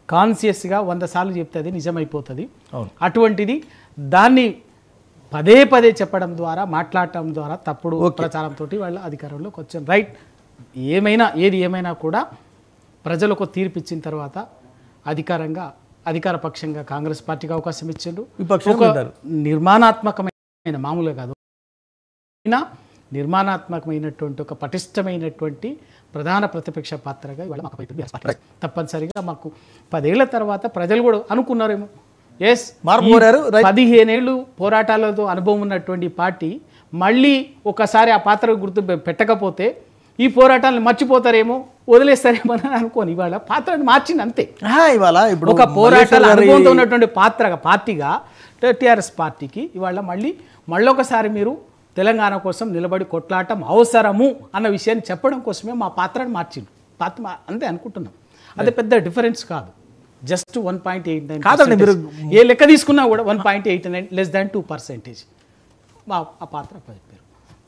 కాన్షియస్గా 100 సార్లు చెప్తే అది నిజమైపోతుంది. అటువంటిది దాన్ని పదే పదే చెప్పడం ద్వారా, మాట్లాడటం ద్వారా, తప్పుడు ప్రచారంతో వాళ్ళ అధికారంలోకి వచ్చారు. రైట్, ఏది ఏమైనా కూడా ప్రజలకు తీర్పు ఇచ్చిన తర్వాత అధికార పక్షంగా కాంగ్రెస్ పార్టీకి అవకాశం ఇచ్చిండ్రు. నిర్మాణాత్మకమైన మామూలుగా కాదు, నిర్మాణాత్మకమైనటువంటి ఒక పటిష్టమైనటువంటి ప్రధాన ప్రతిపక్ష పాత్రగా ఇవాళ మాకు తప్పనిసరిగా మాకు 10 ఏళ్ల తర్వాత ప్రజలు కూడా అనుకున్నారేమో, 15 ఏళ్ళు పోరాటాలతో అనుభవం ఉన్నటువంటి పార్టీ మళ్ళీ ఒకసారి ఆ పాత్ర గుర్తు పెట్టకపోతే ఈ పోరాటాలను మర్చిపోతారేమో, వదిలేస్తారేమో అని అనుకోని ఇవాళ పాత్రను మార్చింది అంతే. ఇవాళ ఇప్పుడు ఒక పోరాటాల అనుభవంతో ఉన్నటువంటి పార్టీగా టీఆర్ఎస్ పార్టీకి ఇవాళ మళ్ళొకసారి మీరు తెలంగాణ కోసం నిలబడి కొట్లాటం అవసరము అన్న విషయాన్ని చెప్పడం కోసమే మా పాత్రను మార్చిండు. అంతే అనుకుంటున్నాం. అదే పెద్ద డిఫరెన్స్ కాదు, జస్ట్ 1.89 కాదండి. మీరు ఏ లెక్క తీసుకున్నా కూడా 1.89 less than 2% మా ఆ పాత్ర చెప్పారు.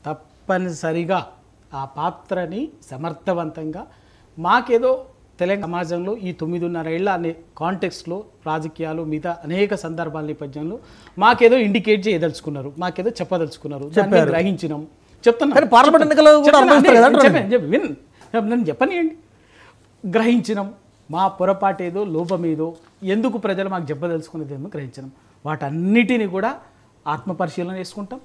తప్పనిసరిగా ఆ పాత్రని సమర్థవంతంగా మాకేదో తెలంగాణ సమాజంలో ఈ 9.5 ఏళ్ల అనే కాంటెక్స్ట్లో రాజకీయాలు మిగతా అనేక సందర్భాల నేపథ్యంలో మాకేదో ఇండికేట్ చేయదలుచుకున్నారు, మాకేదో చెప్పదలుచుకున్నారు, దాన్ని గ్రహించినాం. చెప్తున్నాను పార్లమెంట్ ఎన్నికల్లో నన్ను చెప్పనియండి. గ్రహించినాం, మా పొరపాటు ఏదో లోపమేదో ఎందుకు ప్రజలు మాకు చెప్పదలుచుకునేది ఏమో గ్రహించినాం. వాటన్నిటిని కూడా ఆత్మపరిశీలన చేసుకుంటాం,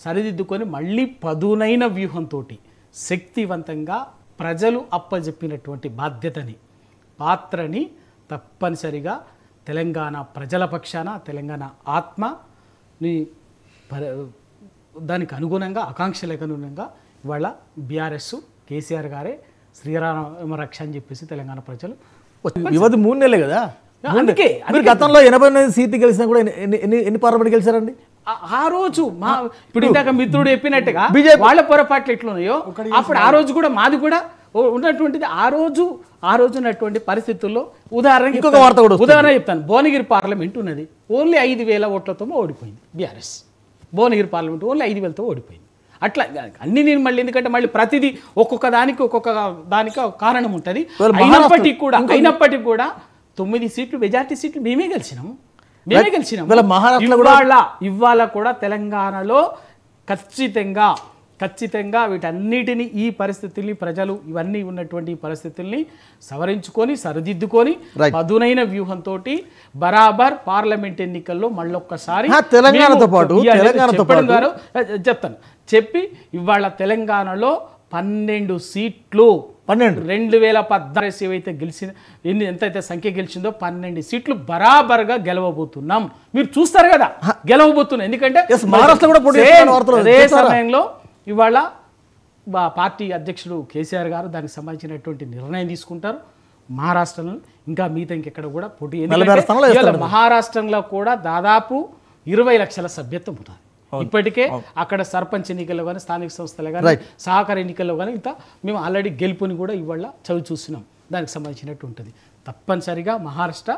సరిదిద్దుకొని మళ్ళీ పదునైన వ్యూహంతో శక్తివంతంగా ప్రజలు అప్పజెప్పినటువంటి పాత్రని తప్పనిసరిగా తెలంగాణ ప్రజల పక్షాన, తెలంగాణ ఆత్మని దానికి అనుగుణంగా, ఆకాంక్షలకు అనుగుణంగా ఇవాళ బీఆర్ఎస్ కేసీఆర్ గారే శ్రీరామ రక్ష అని చెప్పేసి తెలంగాణ ప్రజలు 3 నెలలే కదా. అందుకే గతంలో 89 సీట్లు గెలిచినా కూడా ఎన్ని పార్లమెంట్ గెలిచారండి? ఆ రోజు ఇప్పుడు ఇందాక మిత్రుడు చెప్పినట్టుగా వాళ్ళ పొరపాట్లు ఎట్లున్నాయో అప్పుడు ఆ రోజు కూడా మాది కూడా ఉన్నటువంటిది. ఆ రోజు ఉన్నటువంటి పరిస్థితుల్లో ఉదాహరణ చెప్తాను. భువనగిరి పార్లమెంట్ ఉన్నది, ఓన్లీ 5,000 ఓట్లతో ఓడిపోయింది బీఆర్ఎస్. భువనగిరి పార్లమెంట్ ఓన్లీ 5,000తో ఓడిపోయింది. అట్లా అన్ని నేను మళ్ళీ ఎందుకంటే మళ్ళీ ప్రతిదీ ఒక్కొక్క దానికి కారణం ఉంటుంది. అయినప్పటికీ కూడా 9 సీట్లు మెజార్టీ సీట్లు మేమే గెలిచినాం. ఇవాళ కూడా తెలంగాణలో ఖచ్చితంగా వీటన్నిటిని ఈ పరిస్థితుల్ని ప్రజలు ఇవన్నీ ఉన్నటువంటి పరిస్థితుల్ని సవరించుకొని సరిదిద్దుకొని పదునైన వ్యూహంతో బరాబర్ పార్లమెంట్ ఎన్నికల్లో మళ్ళొక్కసారి చెప్తాను చెప్పి ఇవాళ తెలంగాణలో 12 సీట్లు 2014 ఏవైతే ఎంతైతే సంఖ్య గెలిచిందో 12 సీట్లు బరాబర్గా గెలవబోతున్నాం. మీరు చూస్తారు కదా గెలవబోతున్నాం. ఎందుకంటే అదే సమయంలో ఇవాళ పార్టీ అధ్యక్షుడు కేసీఆర్ గారు దానికి సంబంధించినటువంటి నిర్ణయం తీసుకుంటారు. మహారాష్ట్రలో ఇంకా మిగతా ఇంకెక్కడ కూడా పోటీ, మహారాష్ట్రంలో కూడా దాదాపు 20 లక్షల సభ్యత్వం ఉంటుంది. ఇప్పటికే అక్కడ సర్పంచ్ ఎన్నికల్లో కానీ, స్థానిక సంస్థలు కానీ, సహకార ఎన్నికల్లో కానీ ఇంత మేము ఆల్రెడీ గెలుపుని కూడా ఇవాళ చూస్తున్నాం. దానికి సంబంధించినట్టు ఉంటుంది. తప్పనిసరిగా మహారాష్ట్ర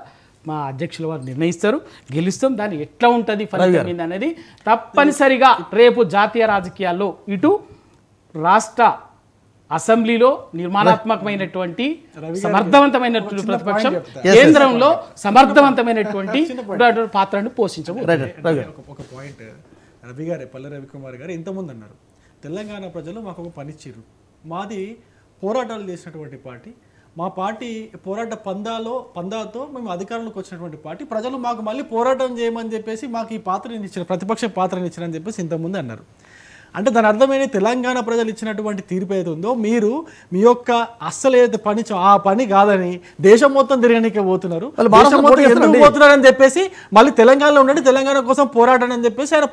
మా అధ్యక్షుల వారు నిర్ణయిస్తారు, గెలుస్తాం. దాన్ని ఎట్లా ఉంటుంది ఫలితం అనేది తప్పనిసరిగా రేపు జాతీయ రాజకీయాల్లో ఇటు రాష్ట్ర అసెంబ్లీలో నిర్మాణాత్మకమైనటువంటి సమర్థవంతమైనటువంటి ప్రతిపక్షం, కేంద్రంలో సమర్థవంతమైనటువంటి పాత్రను పోషించము. ఒక పాయింట్ పల్లె రవికుమార్ గారు ఇంతకుముందు అన్నారు, తెలంగాణ ప్రజలు మాకు ఒక పనిచ్చిర్రు, మాది పోరాటాలు చేసినటువంటి పార్టీ, మా పార్టీ పోరాట పందాతో మేము అధికారంలోకి వచ్చినటువంటి పార్టీ, ప్రజలు మాకు మళ్ళీ పోరాటం చేయమని చెప్పేసి మాకు ఈ పాత్రని ఇచ్చిన, ప్రతిపక్ష పాత్రని ఇచ్చారని చెప్పేసి ఇంతకుముందు అన్నారు. అంటే దాని అర్థమైన తెలంగాణ ప్రజలు ఇచ్చినటువంటి తీర్పు ఏది ఉందో మీరు మీ యొక్క అస్సలు ఏదైతే ఆ పని కాదని దేశం మొత్తం తిరగనికే పోతున్నారు, పోతున్నారని చెప్పేసి మళ్ళీ తెలంగాణలో ఉండండి, తెలంగాణ కోసం పోరాటం అని చెప్పేసి ఆయన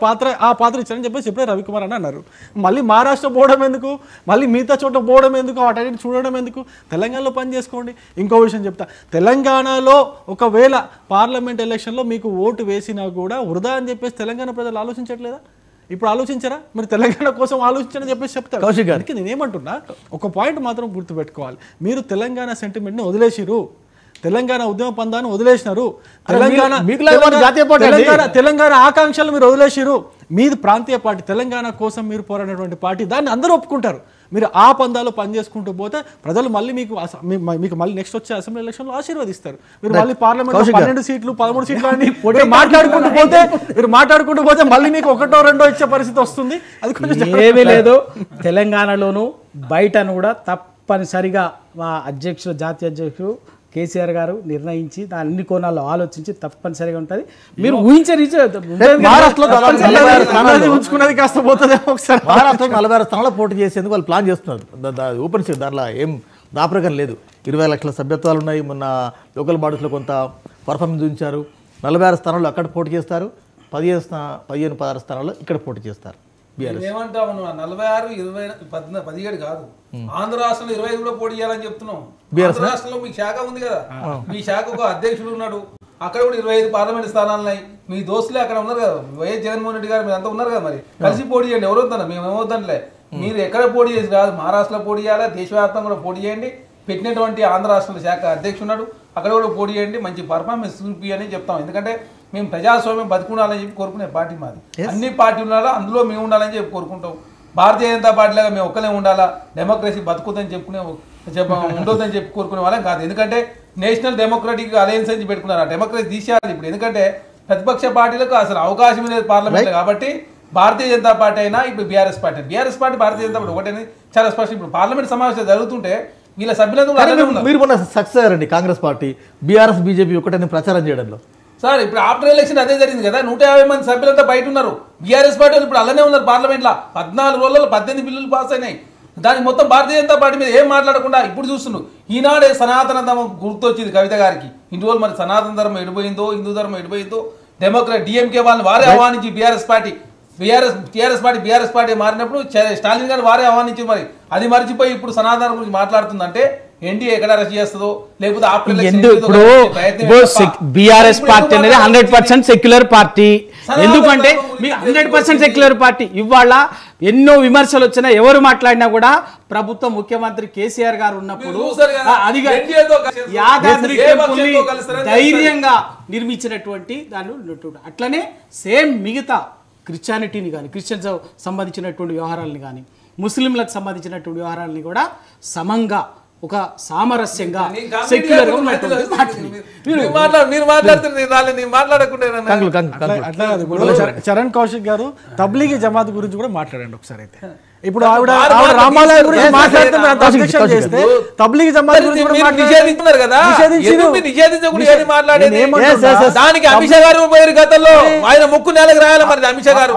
ఆ పాత్ర ఇచ్చారని చెప్పేసి ఇప్పుడే రవికుమార్ అని అన్నారు. మళ్ళీ మహారాష్ట్ర పోవడం ఎందుకు, మళ్ళీ మిగతా చోట పోవడం ఎందుకు, వాటన్నిటి చూడడం ఎందుకు, తెలంగాణలో పని చేసుకోండి. ఇంకో విషయం చెప్తా, తెలంగాణలో ఒకవేళ పార్లమెంట్ ఎలక్షన్లో మీకు ఓటు వేసినా కూడా వృధా అని చెప్పేసి తెలంగాణ ప్రజలు ఆలోచించట్లేదా? ఇప్పుడు ఆలోచించరా? మరి తెలంగాణ కోసం ఆలోచించని చెప్పేసి చెప్తారు. అందుకే నేనేమంటున్నా, ఒక పాయింట్ మాత్రం గుర్తుపెట్టుకోవాలి, మీరు తెలంగాణ సెంటిమెంట్ని వదిలేసిరు, తెలంగాణ ఉద్యమ పందాన్ని వదిలేసినారు, తెలంగాణ ఆకాంక్షలు మీరు వదిలేసిరు. మీది ప్రాంతీయ పార్టీ, తెలంగాణ కోసం మీరు పోరాడినటువంటి పార్టీ, దాన్ని అందరూ ఒప్పుకుంటారు. మీరు ఆ పందాలో పని చేసుకుంటూ పోతే ప్రజలు మళ్ళీ మీకు మళ్ళీ నెక్స్ట్ వచ్చే అసెంబ్లీ ఎలక్షన్లో ఆశీర్వదిస్తారు. మీరు మళ్ళీ పార్లమెంట్ 12 సీట్లు 13 సీట్లు అని మీరు మాట్లాడుకుంటూ పోతే మళ్ళీ మీకు 1 2 ఇచ్చే పరిస్థితి వస్తుంది. అది కొంచెం ఏమీ లేదు. తెలంగాణలోను బయటను కూడా తప్పనిసరిగా మా జాతీయ అధ్యక్షుడు కేసీఆర్ గారు నిర్ణయించి అన్ని కోణాల్లో ఆలోచించి తప్పనిసరిగా ఉంటుంది. మీరు ఊహించే ఉంచుకున్నది కాస్త పోతుందేమో. ఒకసారి మహారాష్ట్రలో 46 స్థానాల్లో పోటీ చేసేందుకు వాళ్ళు ప్లాన్ చేస్తున్నారు. ఓపెన్ చేసి దాంట్లో ఏం దాపరకం లేదు. 20 లక్షల సభ్యత్వాలు ఉన్నాయి. మొన్న లోకల్ బాడీస్లో కొంత పర్ఫార్మెన్స్ ఉంచారు. 46 స్థానాల్లో అక్కడ పోటీ చేస్తారు. 15-16 స్థానాల్లో ఇక్కడ పోటీ చేస్తారు. ఏమంటావు 46, 20, 17 కాదు, ఆంధ్ర రాష్ట్రంలో 25 కూడా పోటీ చేయాలని చెప్తున్నాం. ఆంధ్ర రాష్ట్రంలో మీ శాఖ ఉంది కదా, మీ శాఖకు అధ్యక్షుడు ఉన్నాడు, అక్కడ కూడా 25 పార్లమెంట్ స్థానాలు ఉన్నాయి. మీ దోస్తులే అక్కడ ఉన్నారు కదా, వైఎస్ జగన్మోహన్ రెడ్డి గారు మీరు అంతా ఉన్నారు కదా, మరి కలిసి పోటీ చేయండి. ఎవరు వద్దన్నా, మేము ఏమవుతాంలే. మీరు ఎక్కడ పోటీ చేసి కాదు, మహారాష్ట్రలో పోటీ చేయాలా, దేశవ్యాప్తంగా కూడా పోటీ చేయండి. పెట్టినటువంటి ఆంధ్ర రాష్ట్రంలో శాఖ అధ్యక్షుడు ఉన్నాడు, అక్కడ కూడా పోటీ చేయండి. మంచి పర్ఫార్మెన్స్ చూపించని చెప్తాం. ఎందుకంటే మేము ప్రజాస్వామ్యం బతుకుండాలని చెప్పి కోరుకునే పార్టీ మాది. అన్ని పార్టీలు ఉండాలా, అందులో మేము ఉండాలని చెప్పి కోరుకుంటాం. భారతీయ జనతా పార్టీలాగా మేము ఒక్కలే ఉండాలా, డెమోక్రసీ బతుకుతుందని ఉండొద్దని చెప్పి కోరుకునే వాళ్ళం కాదు. ఎందుకంటే నేషనల్ డెమోక్రటిక్ అలయన్స్ అని పెట్టుకున్నారు. ఆ డెమోక్రసీ తీసేయాలి ఇప్పుడు. ఎందుకంటే ప్రతిపక్ష పార్టీలకు అసలు అవకాశం లేదు పార్లమెంట్లో. కాబట్టి భారతీయ జనతా పార్టీ అయినా ఇప్పుడు BRS party Bharatiya Janata party ఒకటేది చాలా స్పష్టం. ఇప్పుడు పార్లమెంట్ సమావేశాలు జరుగుతుంటే వీళ్ళ సభ్యులందరూ మీరు మొన్న సక్సెస్ అయ్యారండి. కాంగ్రెస్ పార్టీ బీఆర్ఎస్ బీజేపీ ఒకటే ప్రచారం చేయడంలో. సార్ ఇప్పుడు ఆఫ్టర్ ఎలక్షన్ అదే జరిగింది కదా, 150 మంది సభ్యులంతా బయట ఉన్నారు. బీఆర్ఎస్ పార్టీ ఇప్పుడు అలానే ఉన్నారు పార్లమెంట్లో. 14 రోజుల్లో 18 బిల్లులు పాస్ అయినాయి. దానికి మొత్తం భారతీయ జనతా పార్టీ మీద ఏం మాట్లాడకుండా ఇప్పుడు చూస్తున్నాడు. ఈనాడే సనాతన ధర్మం గుర్తొచ్చింది కవిత గారికి. ఇన్ని రోజులు మరి సనాతన ధర్మం ఎడిపోయిందో, హిందూ ధర్మం ఎడిపోయిందో, డెమోక్రాట్ డిఎంకే వాళ్ళని వారే ఆహ్వానించి టీఆర్ఎస్ పార్టీ మారినప్పుడు స్టాలిన్ గారు వారే ఆహ్వానించి మరి అది మర్చిపోయి ఇప్పుడు సనాతన గురించి మాట్లాడుతుందంటే ఎన్డీఏ ఎక్కడ రద్దు చేస్తుందో లేకపోతే బీఆర్ఎస్ పార్టీ అనేది 100% సెక్యులర్ పార్టీ. ఎందుకంటే మీ 100% సెక్యులర్ పార్టీ ఇవాళ ఎన్నో విమర్శలు వచ్చినా ఎవరు మాట్లాడినా కూడా ప్రభుత్వం ముఖ్యమంత్రి కేసీఆర్ గారు ఉన్నప్పుడు అది యాదాద్రి టెంపుల్ని ధైర్యంగా నిర్మించినటువంటి దాన్ని అట్లనే సేమ్ మిగతా క్రిస్టియానిటీని కానీ క్రిస్టియన్స్ సంబంధించినటువంటి వ్యవహారాలని కానీ ముస్లింలకు సంబంధించినటువంటి వ్యవహారాలని కూడా సమంగా ఒక సామరస్యంగా సెక్యులర్ చరణ్ కౌశిక్ గారు తబ్లీగీ జమాత్ గురించి కూడా మాట్లాడండి ఒకసారి. అయితే ఇప్పుడు ఆవిడ రామాలయం గురించి మాట్లాడుతున్నారు చేస్తే తబ్లీగీ జమాత్ గురించి నిషేధించున్నారు కదా, దానికి అమిత్ షా గారు పోయారు గతంలో. ఆయన ముక్కు నేలకు రాయాలి మరి అమిత్ షా గారు.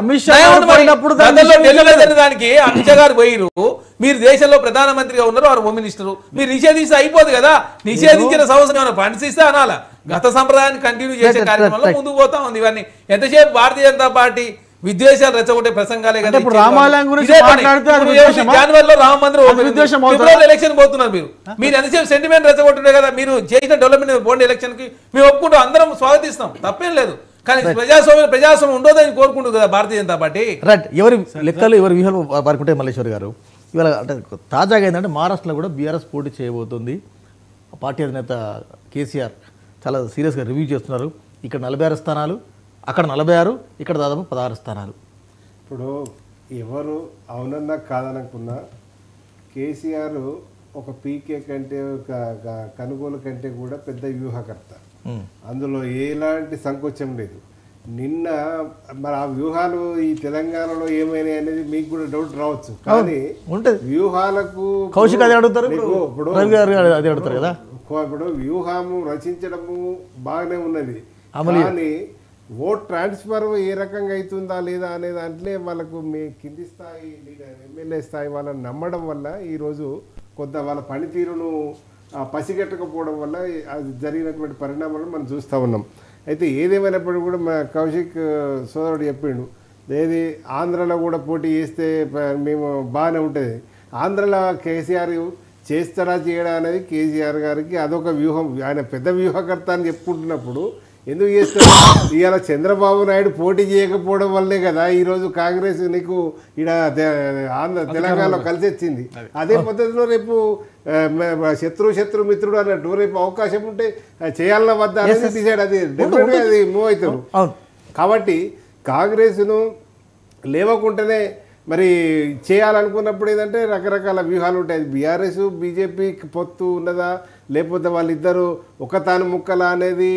దానికి అమిత్ షా గారు పోయిరు. మీరు దేశంలో ప్రధానమంత్రిగా ఉన్నారు, వారు హోమ్ మినిస్టర్. మీరు నిషేధిస్తే అయిపోదు కదా. నిషేధించిన సంవత్సరం ఫండ్స్ ఇస్తే అనాలా. గత సంప్రదాయాన్ని కంటిన్యూ చేసే కార్యక్రమంలో ముందుకు పోతా ఉంది. ఇవన్నీ ఎంతసేపు భారతీయ జనతా పార్టీ విద్వేషాలు రెచ్చగొట్టే ప్రసంగాలే కదా. జనవరిలో రామ మందిరం ఎలక్షన్ పోతున్నారు. మీరు ఎంతసేపు సెంటిమెంట్ రెచ్చగొట్టుండే కదా. మీరు చేసిన డెవలప్మెంట్ బోర్డు ఎలక్షన్ కి మేము ఒప్పుకుంటూ అందరం స్వాగతిస్తాం, తప్పేం లేదు. కానీ ప్రజాస్వామ్యం ఉండదని కోరుకుంటుంది కదా భారతీయ జనతా పార్టీ. రైట్. ఎవరి లెక్కలు ఎవరి వ్యూహాలు పారుకుంటే మల్లేశ్వర్ గారు ఇవాళ అంటే తాజాగా ఏంటంటే మహారాష్ట్రలో కూడా బీఆర్ఎస్ పోటీ చేయబోతుంది. పార్టీ అధినేత కేసీఆర్ చాలా సీరియస్గా రివ్యూ చేస్తున్నారు. ఇక్కడ 46 స్థానాలు, అక్కడ 46, ఇక్కడ దాదాపు 16 స్థానాలు. ఇప్పుడు ఎవరు అవునన్నా కాదనుకున్నా కేసీఆర్ ఒక పీకే కంటే ఒక కనుగోలు కంటే కూడా పెద్ద వ్యూహకర్త. అందులో ఎలాంటి సంకోచం లేదు. నిన్న మరి ఆ వ్యూహాలు ఈ తెలంగాణలో ఏమైనాయి అనేది మీకు కూడా డౌట్ రావచ్చు. కానీ వ్యూహాలకు కౌశిక్ అది అడుగుతారు, అది అడుగుతారు కదా. ఇప్పుడు వ్యూహము రచించడము బాగానే ఉన్నది, కానీ ఓట్ ట్రాన్స్ఫర్ ఏ రకంగా అవుతుందా లేదా అనే దాంట్లో వాళ్ళకు మీ కింది స్థాయి ఎమ్మెల్యే స్థాయి వాళ్ళని నమ్మడం వల్ల ఈరోజు కొంత వాళ్ళ పనితీరును పసిగట్టకపోవడం వల్ల అది జరిగినటువంటి పరిణామాలను మనం చూస్తూ ఉన్నాం. అయితే ఏదేమైనప్పటికీ కూడా మా కౌశిక్ సోదరుడు చెప్పిండు, ఏది ఆంధ్రలో కూడా పోటీ చేస్తే మేము బాగానే ఉంటుంది. ఆంధ్రలో కేసీఆర్ చేస్తారా చేయడా అనేది కేసీఆర్ గారికి అదొక వ్యూహం. ఆయన పెద్ద వ్యూహకర్త అని చెప్పుకుంటున్నప్పుడు ఎందుకు చేస్తారు? ఇవాళ చంద్రబాబు నాయుడు పోటీ చేయకపోవడం వల్లే కదా ఈరోజు కాంగ్రెస్ నీకు ఇక్కడ తెలంగాణలో కలిసి వచ్చింది. అదే పద్ధతిలో రేపు శత్రు మిత్రుడు అన్నట్టు రేపు అవకాశం ఉంటే చేయాలన్న వద్ద అనేది డిసైడ్ అది డెఫినెట్గా అది మూవ్ అవుతారు. కాబట్టి కాంగ్రెస్ను లేవకుండానే మరి చేయాలనుకున్నప్పుడు ఏంటంటే రకరకాల వ్యూహాలు ఉంటాయి. బీఆర్ఎస్ బీజేపీ పొత్తు ఉన్నదా, లేకపోతే వాళ్ళిద్దరూ ఒక తాను ముక్కలా అనేది